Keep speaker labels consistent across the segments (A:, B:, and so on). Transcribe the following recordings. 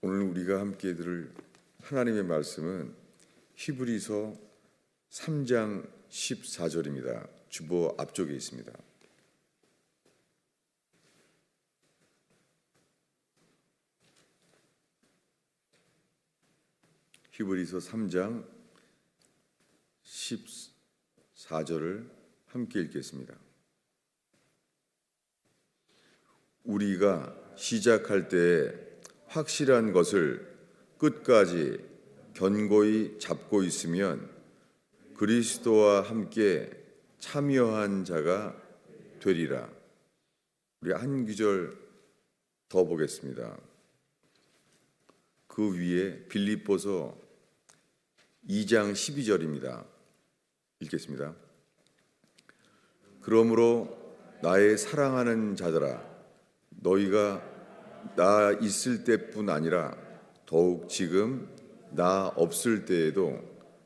A: 오늘 우리가 함께 들을 하나님의 말씀은 히브리서 3장 14절입니다. 주보 앞쪽에 있습니다. 히브리서 3장 14절을 함께 읽겠습니다. 우리가 시작할 때에 확실한 것을 끝까지 견고히 잡고 있으면 그리스도와 함께 참여한 자가 되리라. 우리 한 구절 더 보겠습니다. 그 위에 빌립보서 2장 12절입니다. 읽겠습니다. 그러므로 나의 사랑하는 자들아, 너희가 나 있을 때뿐 아니라 더욱 지금 나 없을 때에도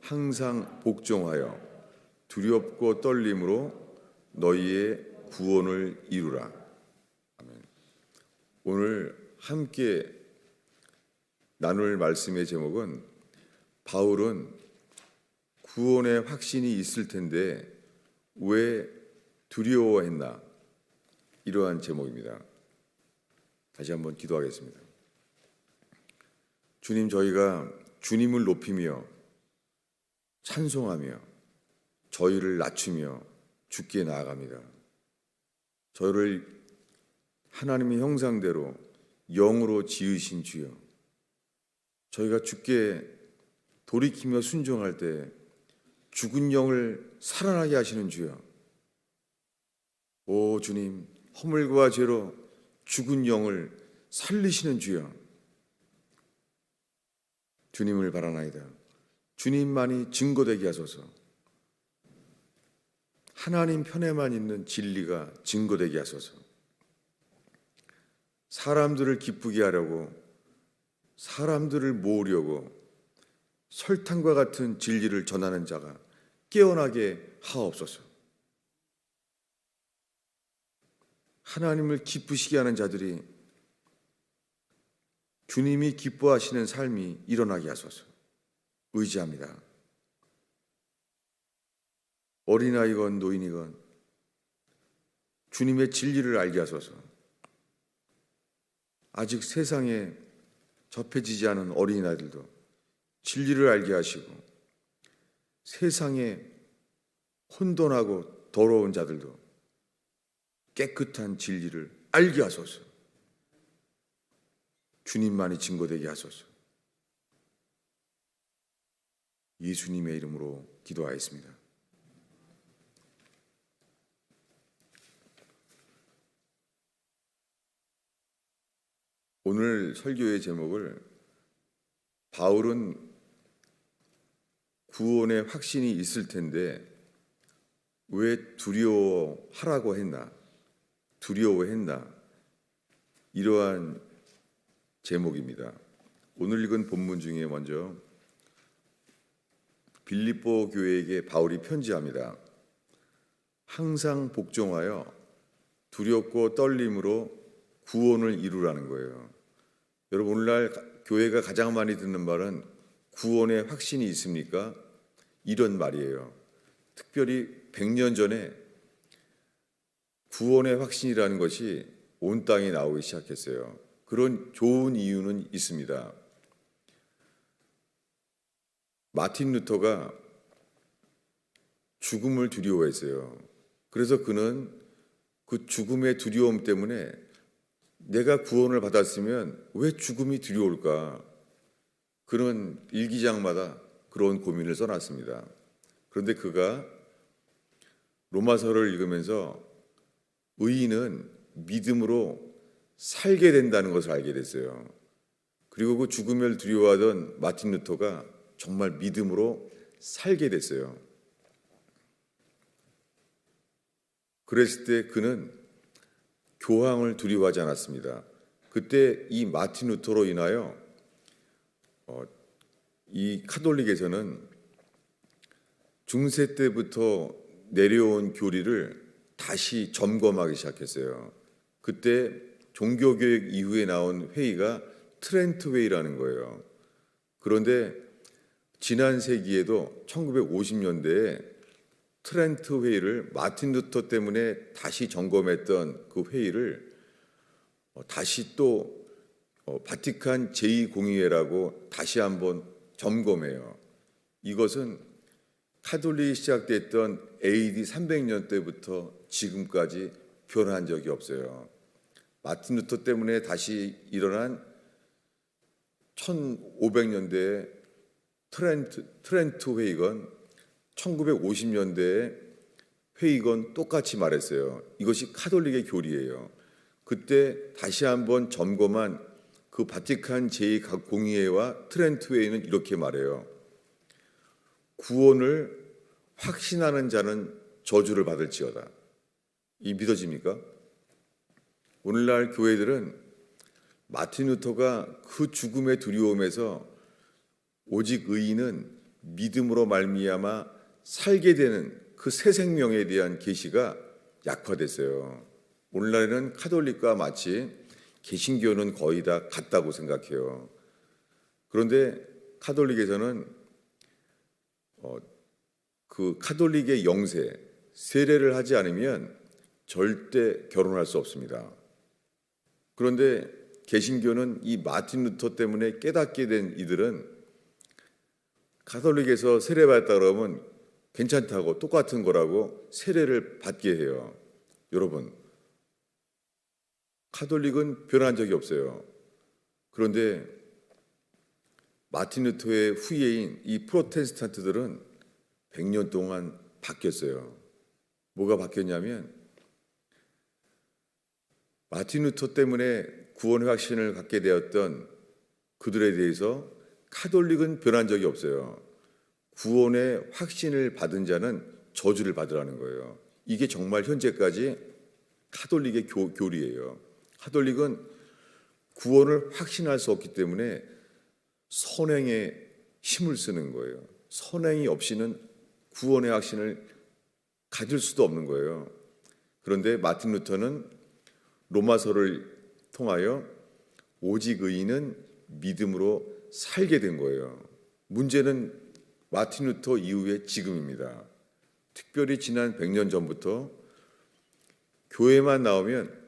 A: 항상 복종하여 두렵고 떨림으로 너희의 구원을 이루라. 아멘. 오늘 함께 나눌 말씀의 제목은 바울은 구원의 확신이 있을 텐데 왜 두려워했나? 이러한 제목입니다. 다시 한번 기도하겠습니다. 주님, 저희가 주님을 높이며 찬송하며 저희를 낮추며 주께 나아갑니다. 저희를 하나님의 형상대로 영으로 지으신 주여, 저희가 주께 돌이키며 순종할 때 죽은 영을 살아나게 하시는 주여, 오 주님, 허물과 죄로 죽은 영을 살리시는 주여, 주님을 바라나이다. 주님만이 증거되게 하소서. 하나님 편에만 있는 진리가 증거되게 하소서. 사람들을 기쁘게 하려고, 사람들을 모으려고 설탕과 같은 진리를 전하는 자가 깨어나게 하옵소서. 하나님을 기쁘시게 하는 자들이 주님이 기뻐하시는 삶이 일어나게 하소서. 의지합니다. 어린아이건 노인이건 주님의 진리를 알게 하소서. 아직 세상에 접해지지 않은 어린아이들도 진리를 알게 하시고, 세상에 혼돈하고 더러운 자들도 깨끗한 진리를 알게 하소서. 주님만이 증거되게 하소서. 예수님의 이름으로 기도하였습니다. 오늘 설교의 제목을 바울은 구원의 확신이 있을 텐데 왜 두려워하라고 했나? 두려워했나? 이러한 제목입니다. 오늘 읽은 본문 중에 먼저 빌립보 교회에게 바울이 편지합니다. 항상 복종하여 두렵고 떨림으로 구원을 이루라는 거예요. 여러분, 오늘날 교회가 가장 많이 듣는 말은 구원의 확신이 있습니까? 이런 말이에요. 특별히 100년 전에 구원의 확신이라는 것이 온 땅에 나오기 시작했어요. 그런 좋은 이유는 있습니다. 마틴 루터가 죽음을 두려워했어요. 그래서 그는 그 죽음의 두려움 때문에 내가 구원을 받았으면 왜 죽음이 두려울까? 그런 일기장마다 그런 고민을 써놨습니다. 그런데 그가 로마서를 읽으면서 의인은 믿음으로 살게 된다는 것을 알게 됐어요. 그리고 그 죽음을 두려워하던 마틴 루터가 정말 믿음으로 살게 됐어요. 그랬을 때 그는 교황을 두려워하지 않았습니다. 그때 이 마틴 루터로 인하여 이 카톨릭에서는 중세 때부터 내려온 교리를 다시 점검하기 시작했어요. 그때 종교개혁 이후에 나온 회의가 트렌트 회의라는 거예요. 그런데 지난 세기에도 1950년대에 트렌트 회의를 마틴 루터 때문에 다시 점검했던 그 회의를 다시 또 바티칸 제2공의회라고 다시 한번 점검해요. 이것은 카톨릭이 시작됐던 AD 300년 때부터 지금까지 변한 적이 없어요. 마틴 루터 때문에 다시 일어난 1500년대의 트렌트 회의건 1950년대의 회의건 똑같이 말했어요. 이것이 카톨릭의 교리예요. 그때 다시 한번 점검한 그 바티칸 제2공의회와 트렌트 회의는 이렇게 말해요. 구원을 확신하는 자는 저주를 받을지어다. 이 믿어집니까? 오늘날 교회들은 마틴 루터가 그 죽음의 두려움에서 오직 의인은 믿음으로 말미암아 살게 되는 그 새 생명에 대한 계시가 약화됐어요. 오늘날에는 카톨릭과 마치 개신교는 거의 다 같다고 생각해요. 그런데 카톨릭에서는 그 카톨릭의 영세, 세례를 하지 않으면 절대 결혼할 수 없습니다. 그런데 개신교는 이 마틴 루터 때문에 깨닫게 된 이들은 카톨릭에서 세례받았다 그러면 괜찮다고 똑같은 거라고 세례를 받게 해요. 여러분, 카톨릭은 변한 적이 없어요. 그런데 마틴 루터의 후예인 이 프로테스탄트들은 100년 동안 바뀌었어요. 뭐가 바뀌었냐면 마틴 루터 때문에 구원의 확신을 갖게 되었던 그들에 대해서 카톨릭은 변한 적이 없어요. 구원의 확신을 받은 자는 저주를 받으라는 거예요. 이게 정말 현재까지 카톨릭의 교리예요. 카톨릭은 구원을 확신할 수 없기 때문에 선행에 힘을 쓰는 거예요. 선행이 없이는 구원의 확신을 가질 수도 없는 거예요. 그런데 마틴 루터는 로마서를 통하여 오직 의인은 믿음으로 살게 된 거예요. 문제는 마틴 루터 이후의 지금입니다. 특별히 지난 100년 전부터 교회만 나오면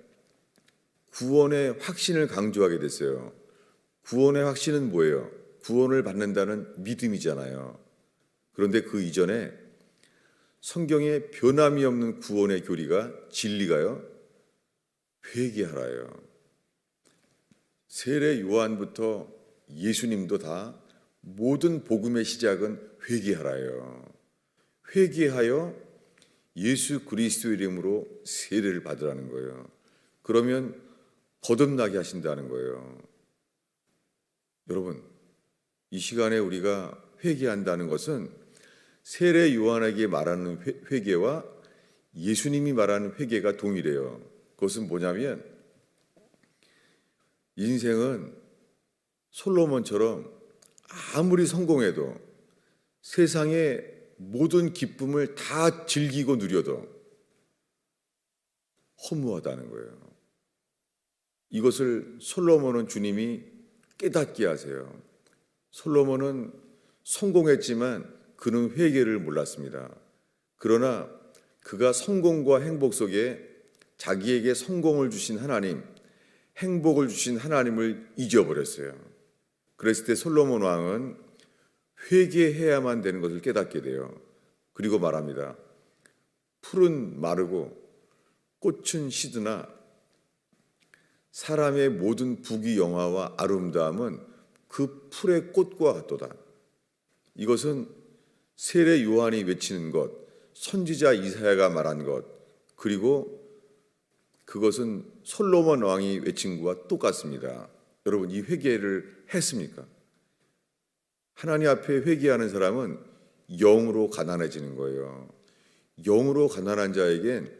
A: 구원의 확신을 강조하게 됐어요. 구원의 확신은 뭐예요? 구원을 받는다는 믿음이잖아요. 그런데 그 이전에 성경에 변함이 없는 구원의 교리가 진리가요. 회개하라요. 세례 요한부터 예수님도 다 모든 복음의 시작은 회개하라요. 회개하여 예수 그리스도 이름으로 세례를 받으라는 거예요. 그러면 거듭나게 하신다는 거예요. 여러분, 이 시간에 우리가 회개한다는 것은 세례 요한에게 말하는 회개와 예수님이 말하는 회개가 동일해요. 그것은 뭐냐면 인생은 솔로몬처럼 아무리 성공해도 세상의 모든 기쁨을 다 즐기고 누려도 허무하다는 거예요. 이것을 솔로몬은 주님이 깨닫게 하세요. 솔로몬은 성공했지만 그는 회개를 몰랐습니다. 그러나 그가 성공과 행복 속에 자기에게 성공을 주신 하나님, 행복을 주신 하나님을 잊어버렸어요. 그랬을 때 솔로몬 왕은 회개해야만 되는 것을 깨닫게 돼요. 그리고 말합니다. 풀은 마르고 꽃은 시드나 사람의 모든 부귀영화와 아름다움은 그 풀의 꽃과 같도다. 이것은 세례 요한이 외치는 것, 선지자 이사야가 말한 것, 그리고 그것은 솔로몬 왕이 외친 것과 똑같습니다. 여러분, 이 회개를 했습니까? 하나님 앞에 회개하는 사람은 영으로 가난해지는 거예요. 영으로 가난한 자에겐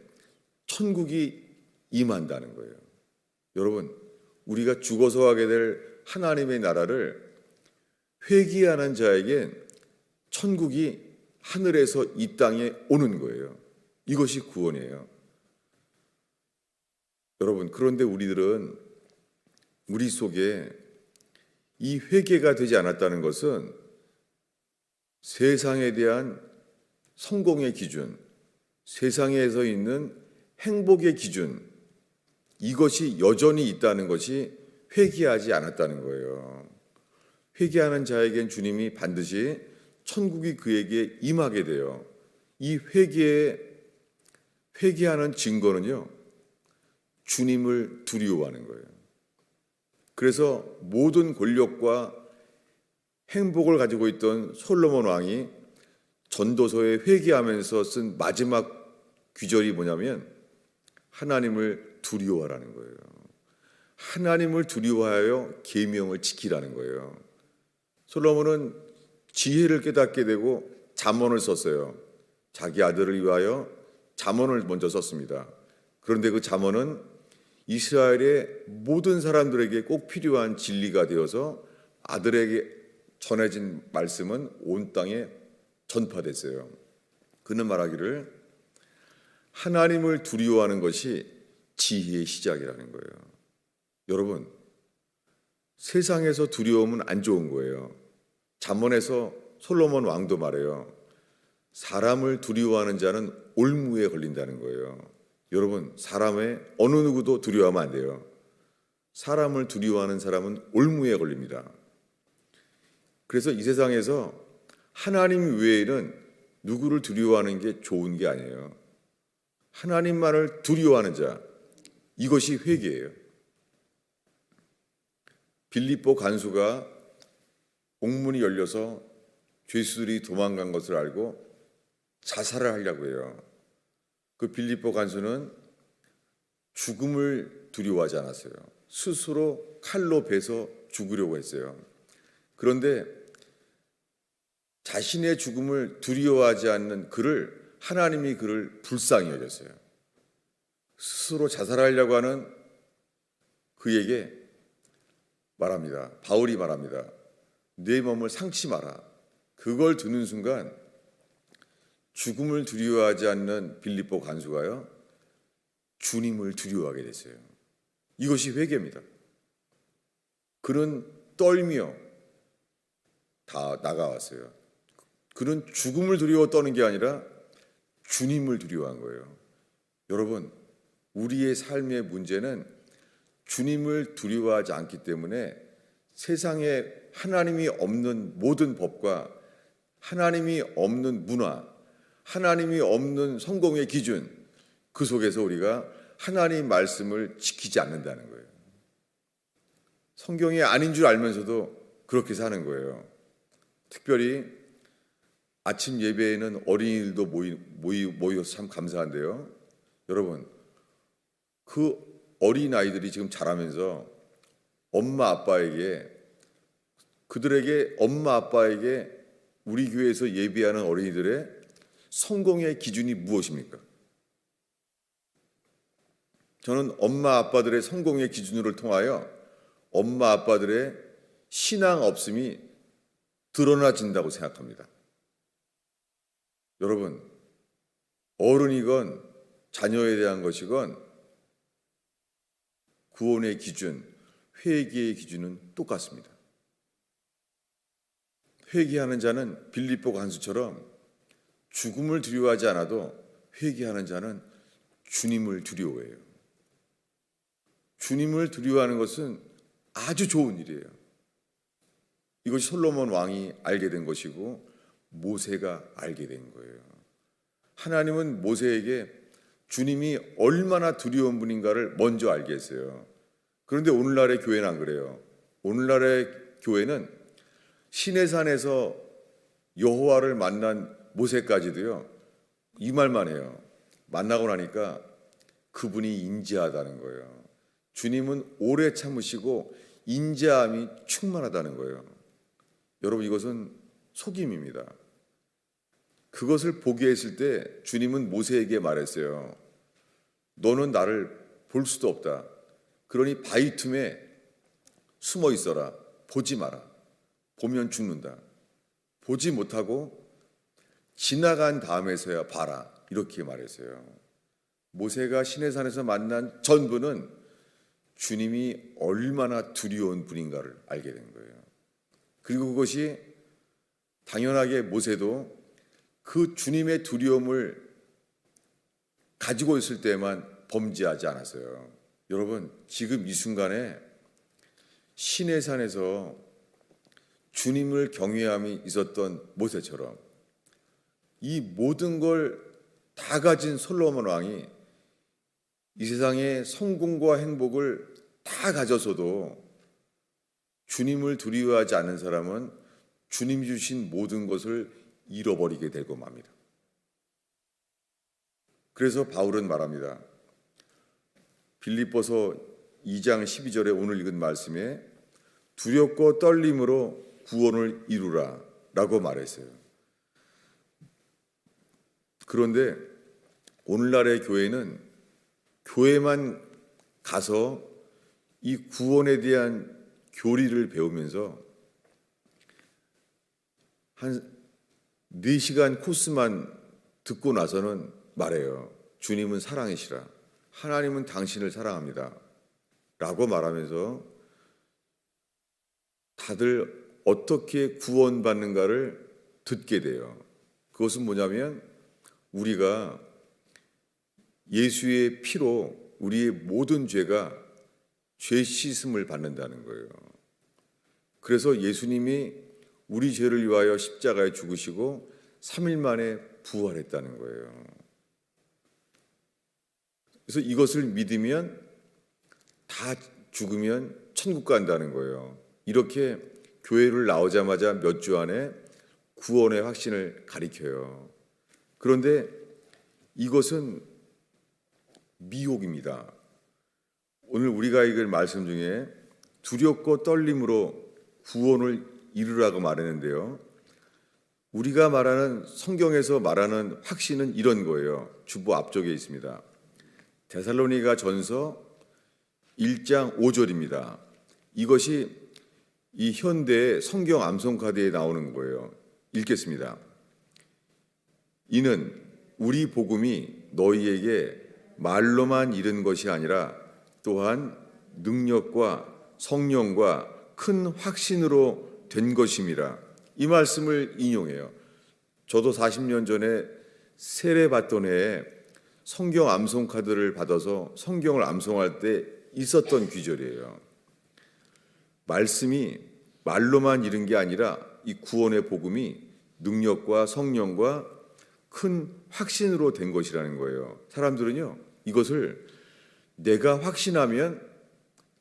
A: 천국이 임한다는 거예요. 여러분, 우리가 죽어서 가게 될 하나님의 나라를 회개하는 자에겐 천국이 하늘에서 이 땅에 오는 거예요. 이것이 구원이에요. 여러분, 그런데 우리들은 우리 속에 이 회개가 되지 않았다는 것은 세상에 대한 성공의 기준, 세상에서 있는 행복의 기준, 이것이 여전히 있다는 것이 회개하지 않았다는 거예요. 회개하는 자에겐 주님이 반드시 천국이 그에게 임하게 돼요. 이 회개하는 증거는요, 주님을 두려워하는 거예요. 그래서 모든 권력과 행복을 가지고 있던 솔로몬 왕이 전도서에 회개하면서 쓴 마지막 귀절이 뭐냐면 하나님을 두려워하라는 거예요. 하나님을 두려워하여 계명을 지키라는 거예요. 솔로몬은 지혜를 깨닫게 되고 잠언을 썼어요. 자기 아들을 위하여 잠언을 먼저 썼습니다. 그런데 그 잠언은 이스라엘의 모든 사람들에게 꼭 필요한 진리가 되어서 아들에게 전해진 말씀은 온 땅에 전파됐어요. 그는 말하기를 하나님을 두려워하는 것이 지혜의 시작이라는 거예요. 여러분, 세상에서 두려움은 안 좋은 거예요. 잠언에서 솔로몬 왕도 말해요. 사람을 두려워하는 자는 올무에 걸린다는 거예요. 여러분, 사람의 어느 누구도 두려워하면 안 돼요. 사람을 두려워하는 사람은 올무에 걸립니다. 그래서 이 세상에서 하나님 외에는 누구를 두려워하는 게 좋은 게 아니에요. 하나님만을 두려워하는 자, 이것이 회개예요. 빌립보 간수가 옥문이 열려서 죄수들이 도망간 것을 알고 자살을 하려고 해요. 그 빌립보 간수는 죽음을 두려워하지 않았어요. 스스로 칼로 베서 죽으려고 했어요. 그런데 자신의 죽음을 두려워하지 않는 그를 하나님이 그를 불쌍히 여겼어요. 스스로 자살하려고 하는 그에게 말합니다. 바울이 말합니다. 내 몸을 상치 마라. 그걸 듣는 순간 죽음을 두려워하지 않는 빌립보 간수가요, 주님을 두려워하게 됐어요. 이것이 회개입니다. 그는 떨며 다 나가왔어요. 그는 죽음을 두려워 떠는 게 아니라 주님을 두려워한 거예요. 여러분, 우리의 삶의 문제는 주님을 두려워하지 않기 때문에 세상에 하나님이 없는 모든 법과 하나님이 없는 문화, 하나님이 없는 성공의 기준, 그 속에서 우리가 하나님 말씀을 지키지 않는다는 거예요. 성경이 아닌 줄 알면서도 그렇게 사는 거예요. 특별히 아침 예배에는 어린이들도 모여서 참 감사한데요. 여러분, 그 어린아이들이 지금 자라면서 엄마 아빠에게, 그들에게 엄마 아빠에게 우리 교회에서 예배하는 어린이들의 성공의 기준이 무엇입니까? 저는 엄마 아빠들의 성공의 기준을 통하여 엄마 아빠들의 신앙 없음이 드러나진다고 생각합니다. 여러분, 어른이건 자녀에 대한 것이건 구원의 기준, 회개의 기준은 똑같습니다. 회개하는 자는 빌립보 간수처럼 죽음을 두려워하지 않아도 회개하는 자는 주님을 두려워해요. 주님을 두려워하는 것은 아주 좋은 일이에요. 이것이 솔로몬 왕이 알게 된 것이고 모세가 알게 된 거예요. 하나님은 모세에게 주님이 얼마나 두려운 분인가를 먼저 알게 했어요. 그런데 오늘날의 교회는 안 그래요. 오늘날의 교회는 시내산에서 여호와를 만난 모세까지도요, 이 말만 해요. 만나고 나니까 그분이 인자하다는 거예요. 주님은 오래 참으시고 인자함이 충만하다는 거예요. 여러분, 이것은 속임입니다. 그것을 보게 했을 때 주님은 모세에게 말했어요. 너는 나를 볼 수도 없다. 그러니 바위 틈에 숨어 있어라. 보지 마라. 보면 죽는다. 보지 못하고 지나간 다음에서야 봐라. 이렇게 말했어요. 모세가 시내산에서 만난 전부는 주님이 얼마나 두려운 분인가를 알게 된 거예요. 그리고 그것이 당연하게 모세도 그 주님의 두려움을 가지고 있을 때만 범죄하지 않았어요. 여러분, 지금 이 순간에 시내산에서 주님을 경외함이 있었던 모세처럼 이 모든 걸 다 가진 솔로몬 왕이 이 세상의 성공과 행복을 다 가져서도 주님을 두려워하지 않는 사람은 주님이 주신 모든 것을 잃어버리게 되고 맙니다. 그래서 바울은 말합니다. 빌립보서 2장 12절에 오늘 읽은 말씀에 두렵고 떨림으로 구원을 이루라 라고 말했어요. 그런데 오늘날의 교회는 교회만 가서 이 구원에 대한 교리를 배우면서 한 4시간 코스만 듣고 나서는 말해요. 주님은 사랑이시라. 하나님은 당신을 사랑합니다. 라고 말하면서 다들 어떻게 구원받는가를 듣게 돼요. 그것은 뭐냐면 우리가 예수의 피로 우리의 모든 죄가 죄 씻음을 받는다는 거예요. 그래서 예수님이 우리 죄를 위하여 십자가에 죽으시고 3일 만에 부활했다는 거예요. 그래서 이것을 믿으면 다 죽으면 천국 간다는 거예요. 이렇게 교회를 나오자마자 몇 주 안에 구원의 확신을 가리켜요. 그런데 이것은 미혹입니다. 오늘 우리가 읽을 말씀 중에 두렵고 떨림으로 구원을 이루라고 말했는데요. 우리가 말하는 성경에서 말하는 확신은 이런 거예요. 주보 앞쪽에 있습니다. 데살로니가 전서 1장 5절입니다. 이것이 이 현대의 성경 암송카드에 나오는 거예요. 읽겠습니다. 이는 우리 복음이 너희에게 말로만 이른 것이 아니라 또한 능력과 성령과 큰 확신으로 된 것임이라. 이 말씀을 인용해요. 저도 40년 전에 세례 받던 해에 성경 암송 카드를 받아서 성경을 암송할 때 있었던 귀절이에요. 말씀이 말로만 이른 게 아니라 이 구원의 복음이 능력과 성령과 큰 확신으로 된 것이라는 거예요. 사람들은요, 이것을 내가 확신하면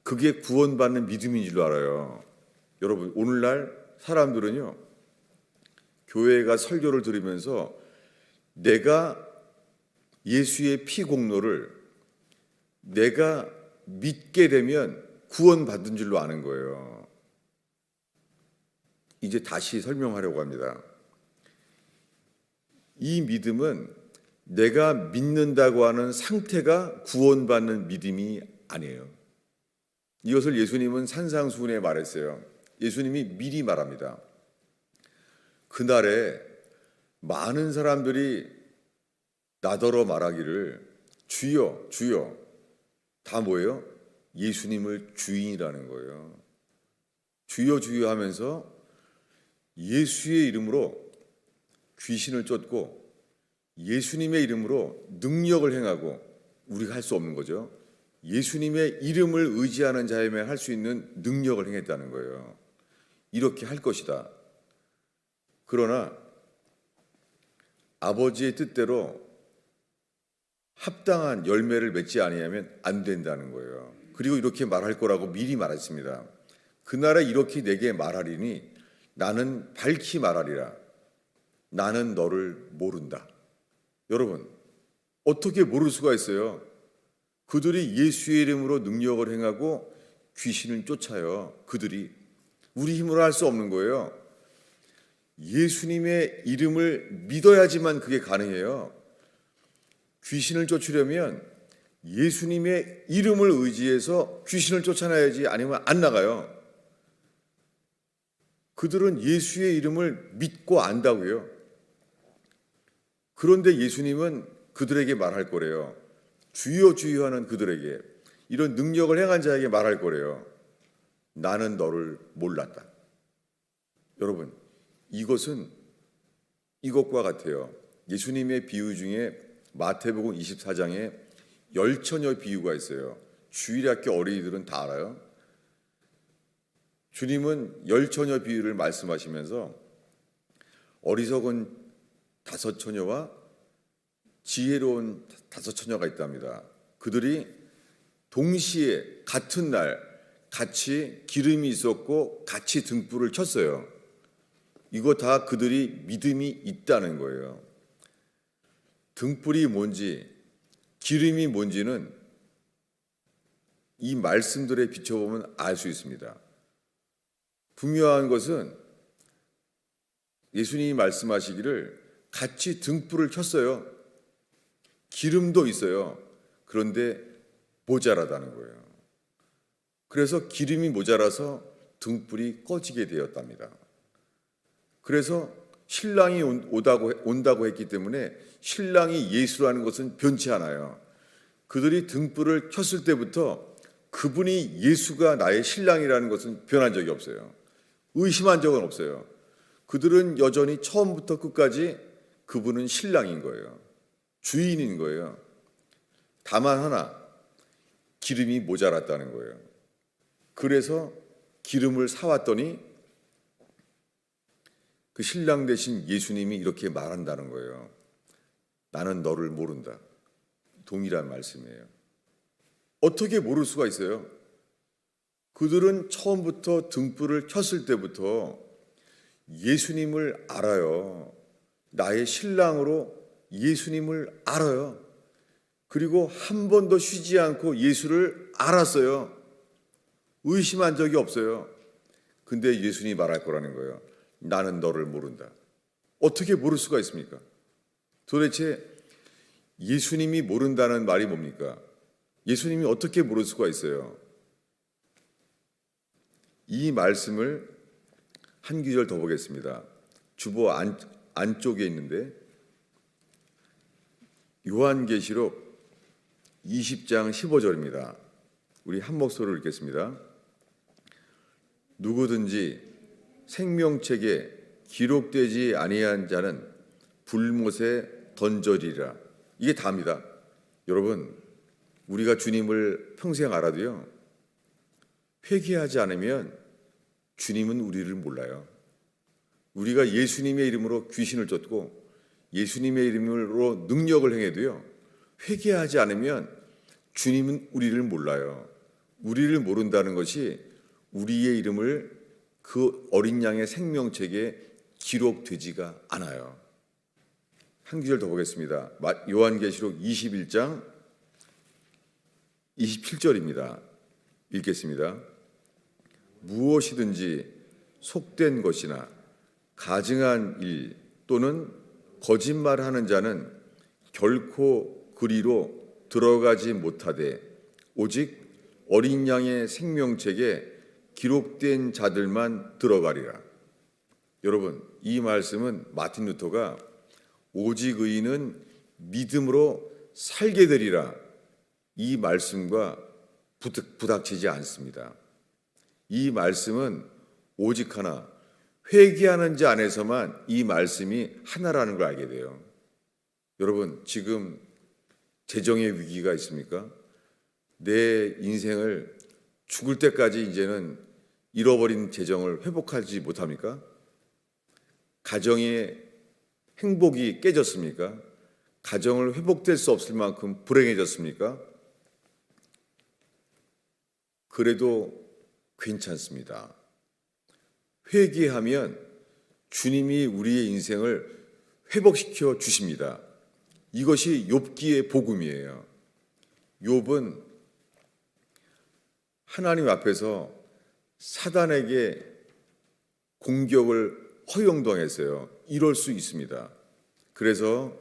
A: 그게 구원받는 믿음인 줄 알아요. 여러분, 오늘날 사람들은요, 교회가 설교를 들으면서 내가 예수의 피 공로를 내가 믿게 되면 구원받은 줄로 아는 거예요. 이제 다시 설명하려고 합니다. 이 믿음은 내가 믿는다고 하는 상태가 구원받는 믿음이 아니에요. 이것을 예수님은 산상수훈에 말했어요. 예수님이 미리 말합니다. 그날에 많은 사람들이 나더러 말하기를 주여 주여, 다 뭐예요? 예수님을 주인이라는 거예요. 주여 주여 하면서 예수의 이름으로 귀신을 쫓고 예수님의 이름으로 능력을 행하고, 우리가 할 수 없는 거죠. 예수님의 이름을 의지하는 자에만 할 수 있는 능력을 행했다는 거예요. 이렇게 할 것이다. 그러나 아버지의 뜻대로 합당한 열매를 맺지 아니하면 안 된다는 거예요. 그리고 이렇게 말할 거라고 미리 말했습니다. 그날에 이렇게 내게 말하리니 나는 밝히 말하리라. 나는 너를 모른다. 여러분, 어떻게 모를 수가 있어요? 그들이 예수의 이름으로 능력을 행하고 귀신을 쫓아요. 그들이 우리 힘으로 할 수 없는 거예요. 예수님의 이름을 믿어야지만 그게 가능해요. 귀신을 쫓으려면 예수님의 이름을 의지해서 귀신을 쫓아내야지, 아니면 안 나가요. 그들은 예수의 이름을 믿고 안다고요. 그런데 예수님은 그들에게 말할 거래요. 주여 주여 하는 그들에게 이런 능력을 행한 자에게 말할 거래요. 나는 너를 몰랐다. 여러분, 이것은 이것과 같아요. 예수님의 비유 중에 마태복음 24장에 열처녀 비유가 있어요. 주일학교 어린이들은 다 알아요. 주님은 열처녀 비유를 말씀하시면서 어리석은 5처녀와 지혜로운 5처녀가 있답니다. 그들이 동시에 같은 날 같이 기름이 있었고 같이 등불을 켰어요. 이거 다 그들이 믿음이 있다는 거예요. 등불이 뭔지 기름이 뭔지는 이 말씀들에 비춰보면 알 수 있습니다. 분명한 것은 예수님이 말씀하시기를 같이 등불을 켰어요. 기름도 있어요. 그런데 모자라다는 거예요. 그래서 기름이 모자라서 등불이 꺼지게 되었답니다. 그래서 신랑이 온다고 했기 때문에 신랑이 예수라는 것은 변치 않아요. 그들이 등불을 켰을 때부터 그분이 예수가 나의 신랑이라는 것은 변한 적이 없어요. 의심한 적은 없어요. 그들은 여전히 처음부터 끝까지 그분은 신랑인 거예요. 주인인 거예요. 다만 하나, 기름이 모자랐다는 거예요. 그래서 기름을 사왔더니 그 신랑 되신 예수님이 이렇게 말한다는 거예요. 나는 너를 모른다. 동일한 말씀이에요. 어떻게 모를 수가 있어요? 그들은 처음부터 등불을 켰을 때부터 예수님을 알아요. 나의 신랑으로 예수님을 알아요. 그리고 한 번도 쉬지 않고 예수를 알았어요. 의심한 적이 없어요. 근데 예수님이 말할 거라는 거예요. 나는 너를 모른다. 어떻게 모를 수가 있습니까? 도대체 예수님이 모른다는 말이 뭡니까? 예수님이 어떻게 모를 수가 있어요? 이 말씀을 한 구절 더 보겠습니다. 주보 안쪽에 있는데 요한계시록 20장 15절입니다. 우리 한 목소리로 읽겠습니다. 누구든지 생명책에 기록되지 아니한 자는 불못에 던져지리라. 이게 다입니다. 여러분, 우리가 주님을 평생 알아도요, 회개하지 않으면 주님은 우리를 몰라요. 우리가 예수님의 이름으로 귀신을 쫓고 예수님의 이름으로 능력을 행해도요, 회개하지 않으면 주님은 우리를 몰라요. 우리를 모른다는 것이 우리의 이름을 그 어린 양의 생명책에 기록되지가 않아요. 한 구절 더 보겠습니다. 요한계시록 21장 27절입니다. 읽겠습니다. 무엇이든지 속된 것이나 가증한 일 또는 거짓말하는 자는 결코 그리로 들어가지 못하되 오직 어린 양의 생명책에 기록된 자들만 들어가리라. 여러분, 이 말씀은 마틴 루터가 오직 의인은 믿음으로 살게 되리라, 이 말씀과 부닥치지 않습니다. 이 말씀은 오직 하나, 회개하는 자 안에서만 이 말씀이 하나라는 걸 알게 돼요. 여러분, 지금 재정의 위기가 있습니까? 내 인생을 죽을 때까지 이제는 잃어버린 재정을 회복하지 못합니까? 가정의 행복이 깨졌습니까? 가정을 회복될 수 없을 만큼 불행해졌습니까? 그래도 괜찮습니다. 회개하면 주님이 우리의 인생을 회복시켜 주십니다. 이것이 욥기의 복음이에요. 욥은 하나님 앞에서 사단에게 공격을 허용당했어요. 이럴 수 있습니다. 그래서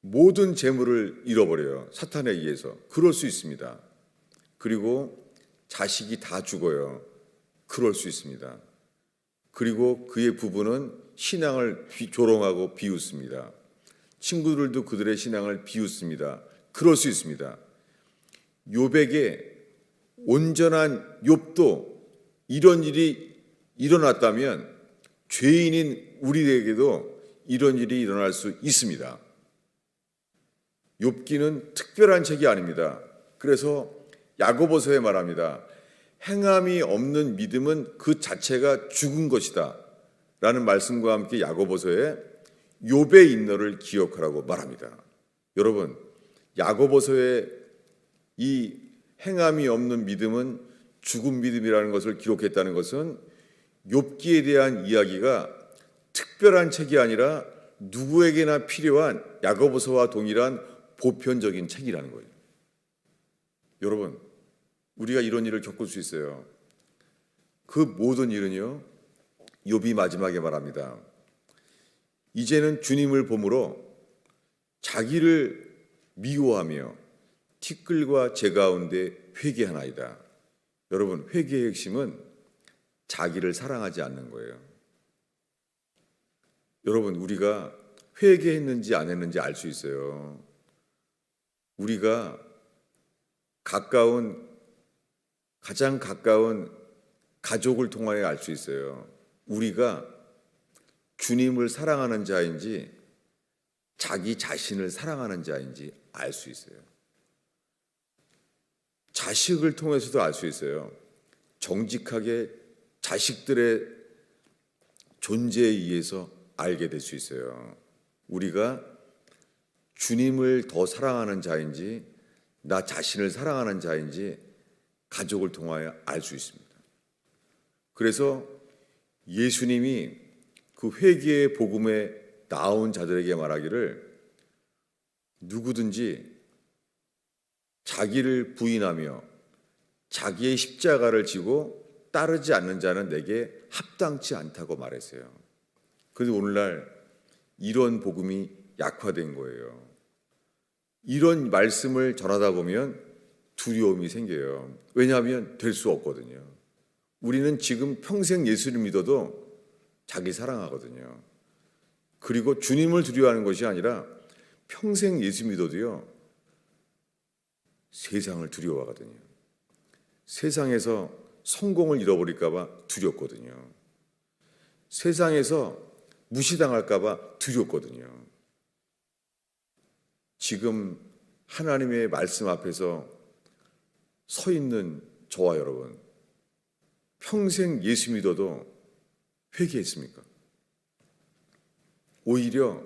A: 모든 재물을 잃어버려요. 사탄에 의해서. 그럴 수 있습니다. 그리고 자식이 다 죽어요. 그럴 수 있습니다. 그리고 그의 부부는 신앙을 조롱하고 비웃습니다. 친구들도 그들의 신앙을 비웃습니다. 그럴 수 있습니다. 욥에게 온전한 욥도 이런 일이 일어났다면 죄인인 우리에게도 이런 일이 일어날 수 있습니다. 욥기는 특별한 책이 아닙니다. 그래서 야고보서에 말합니다. 행함이 없는 믿음은 그 자체가 죽은 것이다 라는 말씀과 함께 야고보서에 욥의 인너를 기억하라고 말합니다. 여러분, 야고보서에 이 행함이 없는 믿음은 죽은 믿음이라는 것을 기록했다는 것은 욥기에 대한 이야기가 특별한 책이 아니라 누구에게나 필요한 야고보서와 동일한 보편적인 책이라는 거예요. 여러분, 우리가 이런 일을 겪을 수 있어요. 그 모든 일은요, 욥이 마지막에 말합니다. 이제는 주님을 보므로 자기를 미워하며 티끌과 재 가운데 회개하나이다. 여러분, 회개의 핵심은 자기를 사랑하지 않는 거예요. 여러분, 우리가 회개했는지 안 했는지 알 수 있어요. 우리가 가장 가까운 가족을 통하여 알 수 있어요. 우리가 주님을 사랑하는 자인지 자기 자신을 사랑하는 자인지 알 수 있어요. 자식을 통해서도 알 수 있어요. 정직하게 자식들의 존재에 의해서 알게 될 수 있어요. 우리가 주님을 더 사랑하는 자인지 나 자신을 사랑하는 자인지 가족을 통하여 알 수 있습니다. 그래서 예수님이 그 회개의 복음에 나온 자들에게 말하기를 누구든지 자기를 부인하며 자기의 십자가를 지고 따르지 않는 자는 내게 합당치 않다고 말했어요. 그런데 오늘날 이런 복음이 약화된 거예요. 이런 말씀을 전하다 보면 두려움이 생겨요. 왜냐하면 될 수 없거든요. 우리는 지금 평생 예수를 믿어도 자기 사랑하거든요. 그리고 주님을 두려워하는 것이 아니라 평생 예수 믿어도요, 세상을 두려워하거든요. 세상에서 성공을 잃어버릴까 봐 두렵거든요. 세상에서 무시당할까 봐 두렵거든요. 지금 하나님의 말씀 앞에서 서 있는 저와 여러분, 평생 예수 믿어도 회개했습니까? 오히려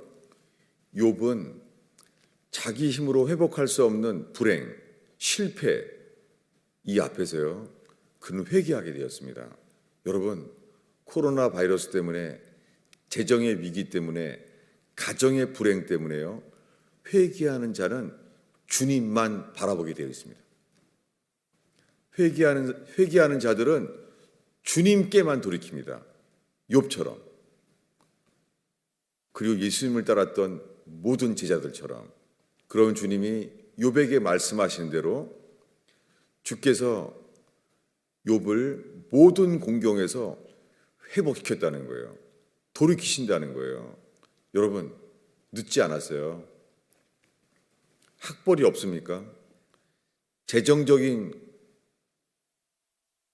A: 욥은 자기 힘으로 회복할 수 없는 불행, 실패 이 앞에서요, 그는 회개하게 되었습니다. 여러분, 코로나 바이러스 때문에, 재정의 위기 때문에, 가정의 불행 때문에요, 회개하는 자는 주님만 바라보게 되어 있습니다. 회개하는 자들은 주님께만 돌이킵니다. 욥처럼. 그리고 예수님을 따랐던 모든 제자들처럼. 그런 주님이 욥에게 말씀하시는 대로 주께서 욥을 모든 공경에서 회복시켰다는 거예요. 돌이키신다는 거예요. 여러분, 늦지 않았어요. 학벌이 없습니까? 재정적인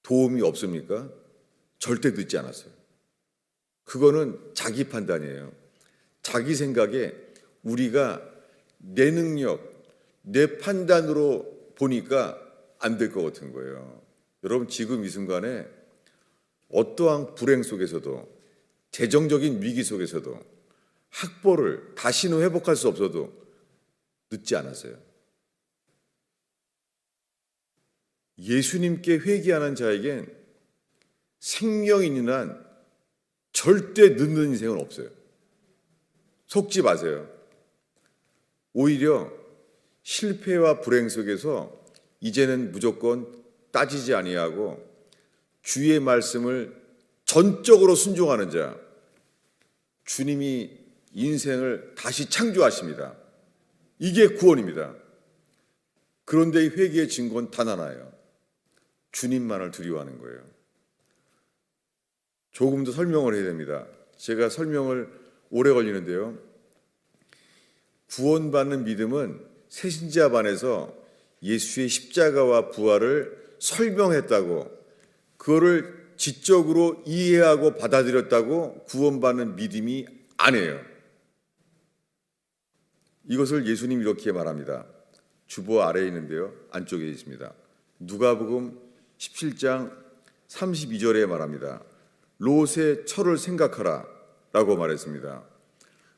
A: 도움이 없습니까? 절대 늦지 않았어요. 그거는 자기 판단이에요. 자기 생각에 우리가 내 능력, 내 판단으로 보니까 안 될 것 같은 거예요. 여러분, 지금 이 순간에 어떠한 불행 속에서도, 재정적인 위기 속에서도 학벌을 다시는 회복할 수 없어도 늦지 않았어요. 예수님께 회개하는 자에겐 생명이 있는 한 절대 늦는 인생은 없어요. 속지 마세요. 오히려 실패와 불행 속에서 이제는 무조건 따지지 아니하고 주의 말씀을 전적으로 순종하는 자, 주님이 인생을 다시 창조하십니다. 이게 구원입니다. 그런데 이 회개의 증거는 단 하나예요. 주님만을 두려워하는 거예요. 조금 더 설명을 해야 됩니다. 제가 설명을 오래 걸리는데요. 구원받는 믿음은 새신자 반에서 예수의 십자가와 부활을 설명했다고, 그거를 지적으로 이해하고 받아들였다고 구원받는 믿음이 아니에요. 이것을 예수님이 이렇게 말합니다. 주보 아래에 있는데요, 안쪽에 있습니다. 누가복음 17장 32절에 말합니다. 롯의 처를 생각하라 라고 말했습니다.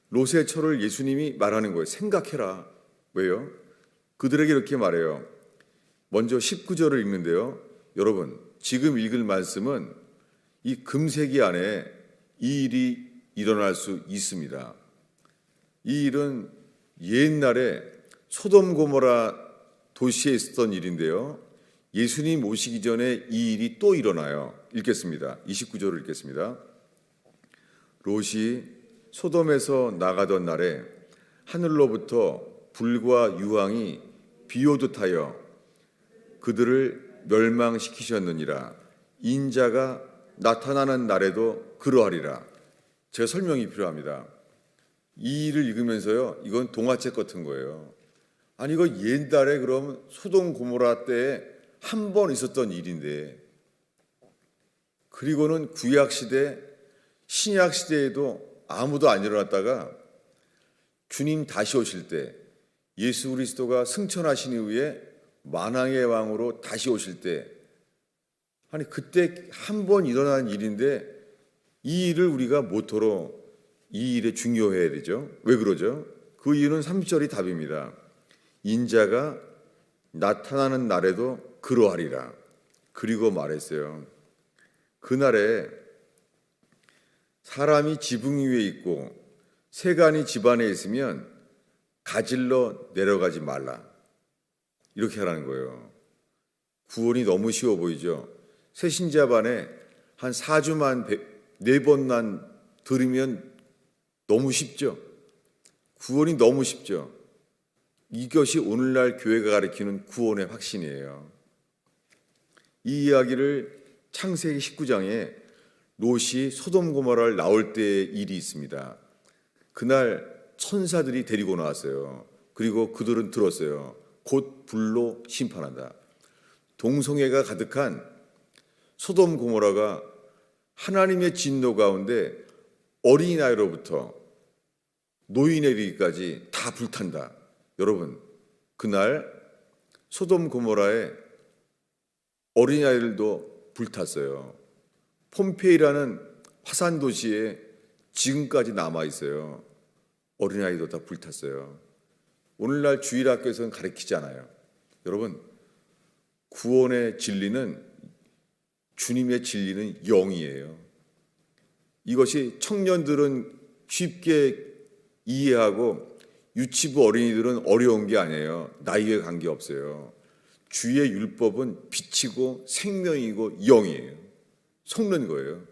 A: 롯의 처를 예수님이 말하는 거예요. 생각해라. 왜요? 그들에게 이렇게 말해요. 먼저 19절을 읽는데요, 여러분 지금 읽을 말씀은 이 금세기 안에 이 일이 일어날 수 있습니다. 이 일은 옛날에 소돔 고모라 도시에 있었던 일인데요, 예수님 오시기 전에 이 일이 또 일어나요. 읽겠습니다. 29절을 읽겠습니다. 롯이 소돔에서 나가던 날에 하늘로부터 불과 유황이 비오듯 하여 그들을 멸망시키셨느니라. 인자가 나타나는 날에도 그러하리라. 제가 설명이 필요합니다. 이 일을 읽으면서요, 이건 동화책 같은 거예요. 아니 이거 옛날에 그럼 소돔 고모라 때에 한 번 있었던 일인데, 그리고는 구약시대 신약시대에도 아무도 안 일어났다가 주님 다시 오실 때, 예수 그리스도가 승천하신 이후에 만왕의 왕으로 다시 오실 때, 아니 그때 한 번 일어난 일인데 이 일을 우리가 모토로 이 일에 중요해야 되죠. 왜 그러죠? 그 이유는 30절이 답입니다. 인자가 나타나는 날에도 그러하리라. 그리고 말했어요. 그날에 사람이 지붕 위에 있고 세간이 집안에 있으면 가질러 내려가지 말라. 이렇게 하라는 거예요. 구원이 너무 쉬워 보이죠? 새신자반에 한 4주만 4번만 들으면 너무 쉽죠? 구원이 너무 쉽죠? 이것이 오늘날 교회가 가리키는 구원의 확신이에요. 이 이야기를 창세기 19장에 롯이 소돔 고모라를 나올 때의 일이 있습니다. 그날 천사들이 데리고 나왔어요. 그리고 그들은 들었어요. 곧 불로 심판한다. 동성애가 가득한 소돔 고모라가 하나님의 진노 가운데 어린아이로부터 노인에 이르기까지 다 불탄다. 여러분, 그날 소돔 고모라에 어린아이들도 불탔어요. 폼페이라는 화산 도시에 지금까지 남아 있어요. 어린아이도 다 불탔어요. 오늘날 주일학교에서는 가르치지 않아요. 여러분, 구원의 진리는, 주님의 진리는 영이에요. 이것이 청년들은 쉽게 이해하고 유치부 어린이들은 어려운 게 아니에요. 나이에 관계없어요. 주의 율법은 빛이고 생명이고 영이에요. 속는 거예요.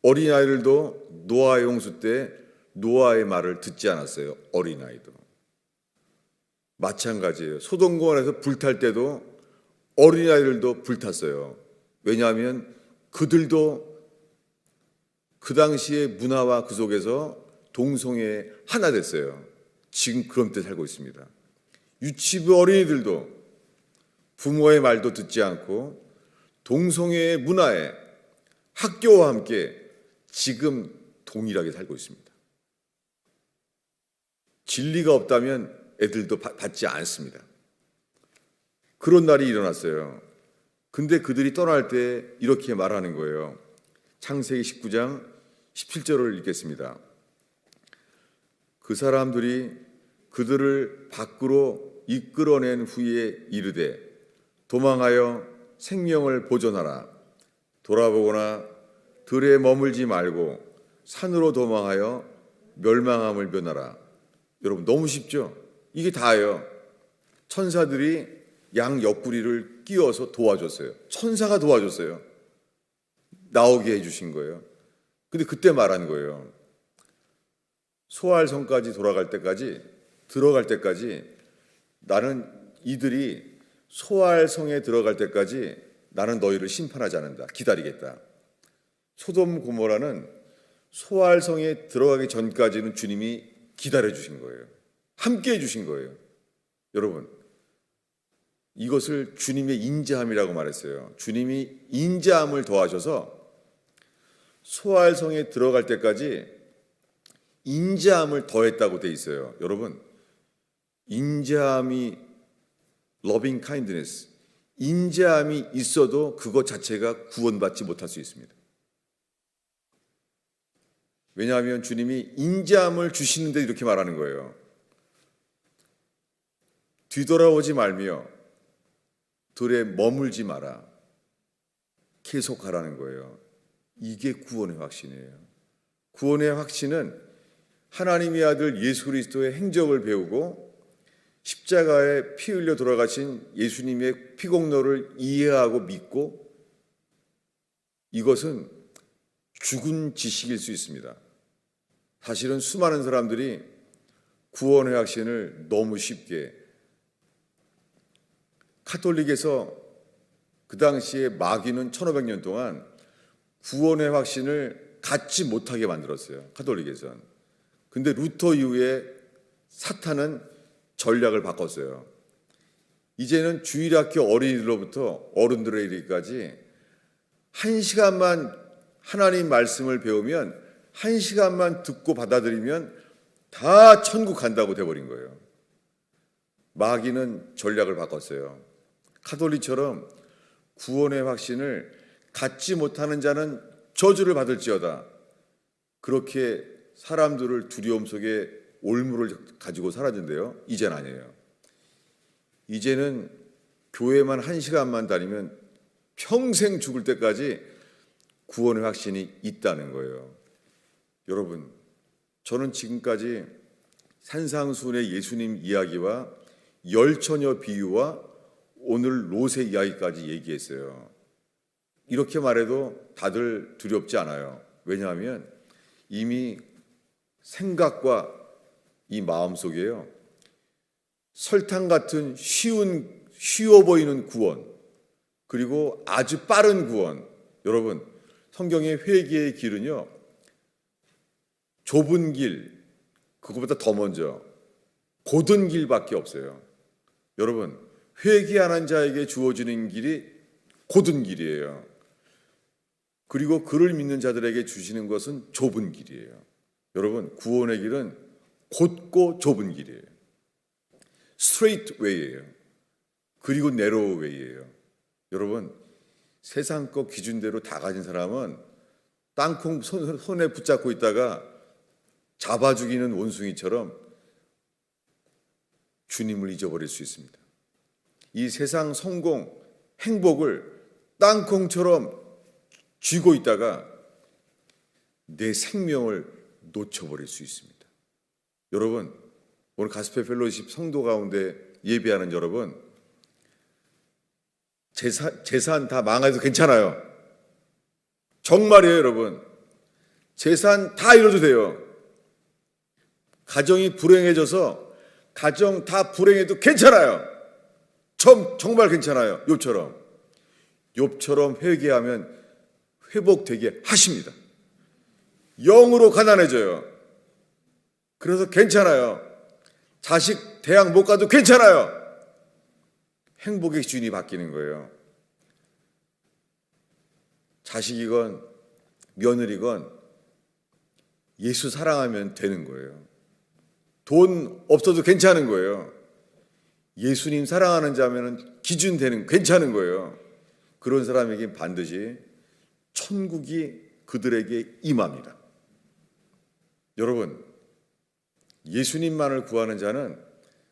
A: 어린아이들도 노아의 홍수 때 노아의 말을 듣지 않았어요. 어린아이도. 마찬가지예요. 소돔고모라에서 불탈 때도 어린아이들도 불탔어요. 왜냐하면 그들도 그 당시의 문화와 그 속에서 동성애 하나 됐어요. 지금 그런 때 살고 있습니다. 유치부 어린이들도 부모의 말도 듣지 않고 동성애의 문화에 학교와 함께 지금 동일하게 살고 있습니다. 진리가 없다면 애들도 받지 않습니다. 그런 날이 일어났어요. 근데 그들이 떠날 때 이렇게 말하는 거예요. 창세기 19장 17절을 읽겠습니다. 그 사람들이 그들을 밖으로 이끌어낸 후에 이르되 도망하여 생명을 보존하라. 돌아보거나 들에 머물지 말고 산으로 도망하여 멸망함을 면하라. 여러분 너무 쉽죠? 이게 다예요. 천사들이 양 옆구리를 끼워서 도와줬어요. 천사가 도와줬어요. 나오게 해주신 거예요. 근데 그때 말한 거예요. 소알성까지 들어갈 때까지 나는 이들이 소알성에 들어갈 때까지 나는 너희를 심판하지 않는다. 기다리겠다. 소돔 고모라는 소알성에 들어가기 전까지는 주님이 기다려 주신 거예요. 함께 해 주신 거예요. 여러분, 이것을 주님의 인자함이라고 말했어요. 주님이 인자함을 더하셔서 소알성에 들어갈 때까지 인자함을 더했다고 돼 있어요. 여러분, 인자함이 loving kindness, 인자함이 있어도 그것 자체가 구원받지 못할 수 있습니다. 왜냐하면 주님이 인자함을 주시는데 이렇게 말하는 거예요. 뒤돌아오지 말며 들에 머물지 마라. 계속 가라는 거예요. 이게 구원의 확신이에요. 구원의 확신은 하나님의 아들 예수 그리스도의 행적을 배우고 십자가에 피 흘려 돌아가신 예수님의 피공로를 이해하고 믿고, 이것은 죽은 지식일 수 있습니다. 사실은 수많은 사람들이 구원의 확신을 너무 쉽게, 카톨릭에서 그 당시에 마귀는 1500년 동안 구원의 확신을 갖지 못하게 만들었어요. 카톨릭에서는. 근데 루터 이후에 사탄은 전략을 바꿨어요. 이제는 주일학교 어린이들로부터 어른들에 이르기까지 1시간만 하나님 말씀을 배우면, 1시간만 듣고 받아들이면 다 천국 간다고 돼버린 거예요. 마귀는 전략을 바꿨어요. 카톨릭처럼 구원의 확신을 갖지 못하는 자는 저주를 받을지어다, 그렇게 사람들을 두려움 속에 올무를 가지고 살았는데요. 이제는 아니에요. 이제는 교회만 1시간만 다니면 평생 죽을 때까지 구원의 확신이 있다는 거예요. 여러분, 저는 지금까지 산상수훈의 예수님 이야기와 열처녀 비유와 오늘 롯의 이야기까지 얘기했어요. 이렇게 말해도 다들 두렵지 않아요. 왜냐하면 이미 생각과 이 마음속에요, 설탕 같은 쉬워 보이는 구원, 그리고 아주 빠른 구원. 여러분, 성경의 회개의 길은요, 좁은 길, 그것보다 더 먼저 곧은 길밖에 없어요. 여러분, 회개하는 자에게 주어지는 길이 곧은 길이에요. 그리고 그를 믿는 자들에게 주시는 것은 좁은 길이에요. 여러분, 구원의 길은 곧고 좁은 길이에요. 스트레이트 웨이예요. 그리고 내로우 웨이예요. 여러분, 세상 것 기준대로 다 가진 사람은 땅콩 손에 붙잡고 있다가 잡아 죽이는 원숭이처럼 주님을 잊어버릴 수 있습니다. 이 세상 성공, 행복을 땅콩처럼 쥐고 있다가 내 생명을 놓쳐버릴 수 있습니다. 여러분, 오늘 가스펠 펠로십 성도 가운데 예배하는 여러분, 재산 다 망해도 괜찮아요. 정말이에요, 여러분. 재산 다 잃어도 돼요. 가정이 불행해져서 가정 다 불행해도 괜찮아요. 정말 괜찮아요. 욥처럼 회개하면 회복되게 하십니다. 영으로 가난해져요. 그래서 괜찮아요. 자식 대학 못 가도 괜찮아요. 행복의 기준이 바뀌는 거예요. 자식이건 며느리건 예수 사랑하면 되는 거예요. 돈 없어도 괜찮은 거예요. 예수님 사랑하는 자면은 기준 되는, 괜찮은 거예요. 그런 사람에게 반드시 천국이 그들에게 임합니다. 여러분, 예수님만을 구하는 자는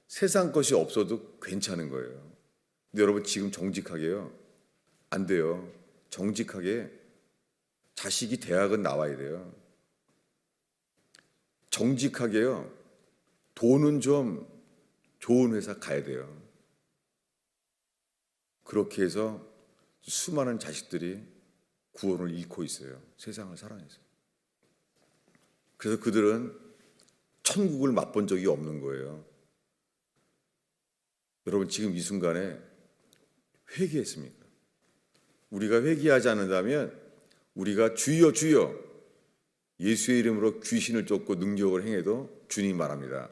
A: 세상 것이 없어도 괜찮은 거예요. 근데 여러분, 지금 정직하게요, 안 돼요. 정직하게 자식이 대학은 나와야 돼요. 정직하게요, 돈은 좀 좋은 회사 가야 돼요. 그렇게 해서 수많은 자식들이 구원을 잃고 있어요. 세상을 사랑해서. 그래서 그들은 천국을 맛본 적이 없는 거예요. 여러분, 지금 이 순간에 회개했습니까? 우리가 회개하지 않는다면 우리가 주여 주여 예수의 이름으로 귀신을 쫓고 능력을 행해도 주님 말합니다.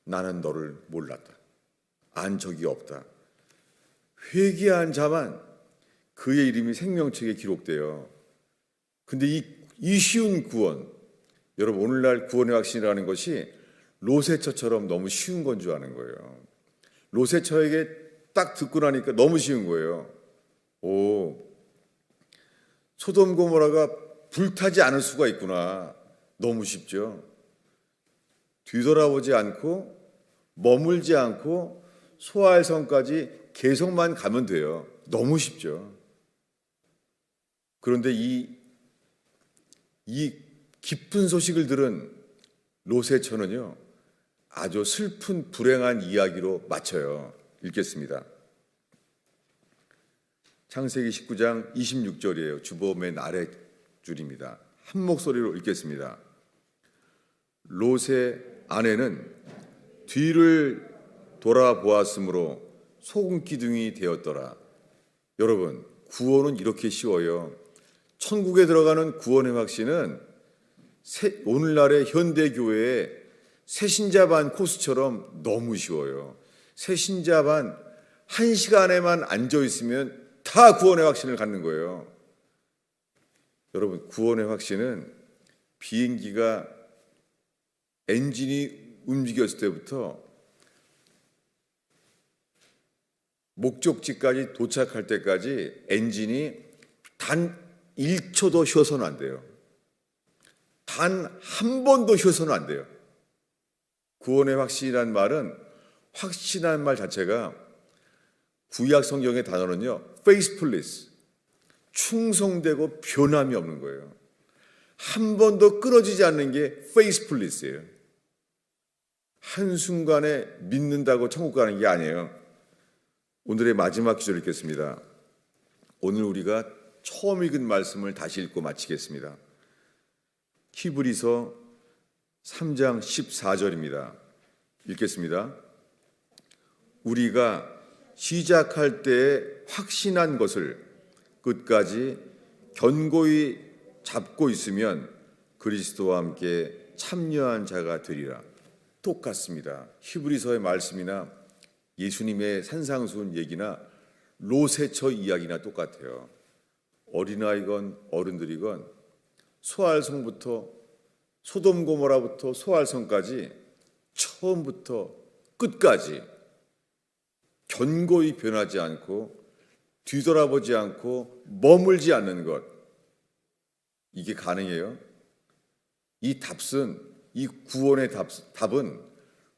A: 나는 너를 몰랐다. 안 적이 없다. 회개한 자만 그의 이름이 생명책에 기록돼요. 근데 이 쉬운 구원, 여러분 오늘날 구원의 확신이라는 것이 롯의처처럼 너무 쉬운 건 줄 아는 거예요. 롯의처에게 딱 듣고 나니까 너무 쉬운 거예요. 오, 소돔 고모라가 불타지 않을 수가 있구나. 너무 쉽죠. 뒤돌아보지 않고 머물지 않고 소알성까지 계속만 가면 돼요. 너무 쉽죠. 그런데 이 깊은 소식을 들은 롯의 처는요, 아주 슬픈 불행한 이야기로 마쳐요. 읽겠습니다. 창세기 19장 26절이에요. 주보 맨 아래 줄입니다. 한 목소리로 읽겠습니다. 롯의 아내는 뒤를 돌아보았으므로 소금 기둥이 되었더라. 여러분, 구원은 이렇게 쉬워요. 천국에 들어가는 구원의 확신은 오늘날의 현대교회의 새신자반 코스처럼 너무 쉬워요. 새신자반 1시간에만 앉아있으면 다 구원의 확신을 갖는 거예요. 여러분, 구원의 확신은 비행기가 엔진이 움직였을 때부터 목적지까지 도착할 때까지 엔진이 단 1초도 쉬어서는 안 돼요. 단 한 번도 쉬어서는 안 돼요. 구원의 확신이란 말은, 확신한 말 자체가 구약 성경의 단어는요, faithfulness, 충성되고 변함이 없는 거예요. 한 번도 끊어지지 않는 게 faithfulness예요. 한순간에 믿는다고 천국 가는 게 아니에요. 오늘의 마지막 기절 읽겠습니다. 오늘 우리가 처음 읽은 말씀을 다시 읽고 마치겠습니다. 히브리서 3장 14절입니다. 읽겠습니다. 우리가 시작할 때에 확신한 것을 끝까지 견고히 잡고 있으면 그리스도와 함께 참여한 자가 되리라. 똑같습니다. 히브리서의 말씀이나 예수님의 산상수훈 얘기나 롯의 처 이야기나 똑같아요. 어린아이건 어른들이건 소알성부터 소돔 고모라부터 소알성까지 처음부터 끝까지 견고히 변하지 않고 뒤돌아보지 않고 머물지 않는 것, 이게 가능해요? 이 답은, 이 구원의 답은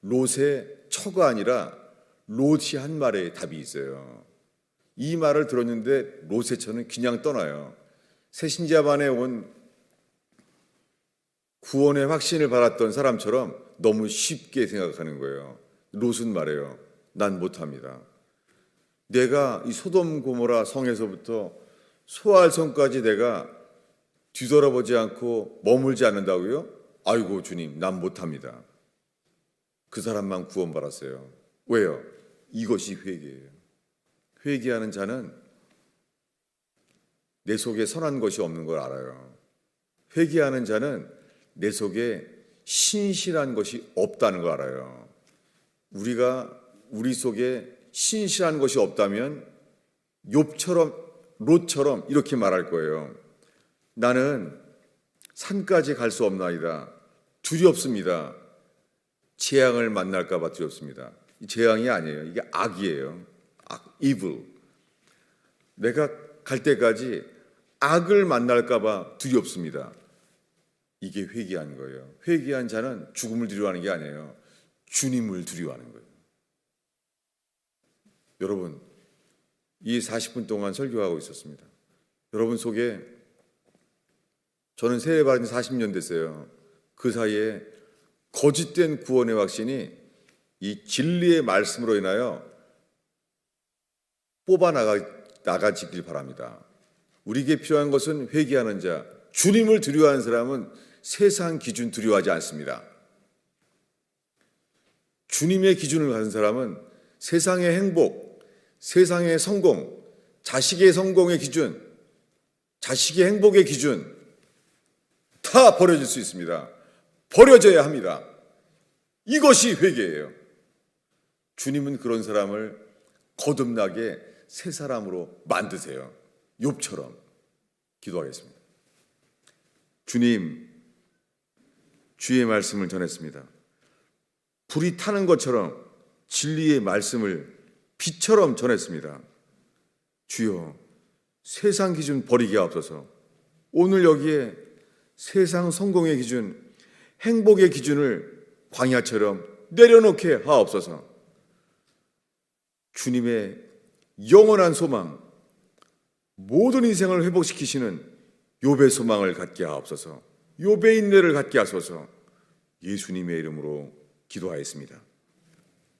A: 롯의 처가 아니라 롯이 한 말에 답이 있어요. 이 말을 들었는데 롯의 처는 그냥 떠나요. 새신자반에 온 구원의 확신을 받았던 사람처럼 너무 쉽게 생각하는 거예요. 롯은 말해요. 난 못합니다. 내가 이 소돔 고모라 성에서부터 소알성까지 내가 뒤돌아보지 않고 머물지 않는다고요? 아이고 주님, 난 못합니다. 그 사람만 구원받았어요. 왜요? 이것이 회개예요. 회개하는 자는 내 속에 선한 것이 없는 걸 알아요. 회개하는 자는 내 속에 신실한 것이 없다는 걸 알아요. 우리가 우리 속에 신실한 것이 없다면 욥처럼, 롯처럼 이렇게 말할 거예요. 나는 산까지 갈 수 없나이다. 두렵습니다. 재앙을 만날까 봐 두렵습니다. 재앙이 아니에요. 이게 악이에요. 악, evil. 내가 갈 때까지 악을 만날까 봐 두렵습니다. 이게 회개한 거예요. 회개한 자는 죽음을 두려워하는 게 아니에요. 주님을 두려워하는 거예요. 여러분, 이 40분 동안 설교하고 있었습니다. 여러분 속에 저는 세례 받은 40년 됐어요. 그 사이에 거짓된 구원의 확신이 이 진리의 말씀으로 인하여 나가지길 바랍니다. 우리에게 필요한 것은 회개하는 자, 주님을 두려워하는 사람은 세상 기준 두려워하지 않습니다. 주님의 기준을 가진 사람은 세상의 행복, 세상의 성공, 자식의 성공의 기준, 자식의 행복의 기준 다 버려질 수 있습니다. 버려져야 합니다. 이것이 회개예요. 주님은 그런 사람을 거듭나게 새 사람으로 만드세요. 욥처럼. 기도하겠습니다. 주님, 주의 말씀을 전했습니다. 불이 타는 것처럼 진리의 말씀을 빛처럼 전했습니다. 주여, 세상 기준 버리게 하옵소서. 오늘 여기에 세상 성공의 기준, 행복의 기준을 광야처럼 내려놓게 하옵소서. 주님의 영원한 소망, 모든 인생을 회복시키시는 욥의 소망을 갖게 하옵소서. 욥의 인내를 갖게 하소서. 예수님의 이름으로 기도하였습니다.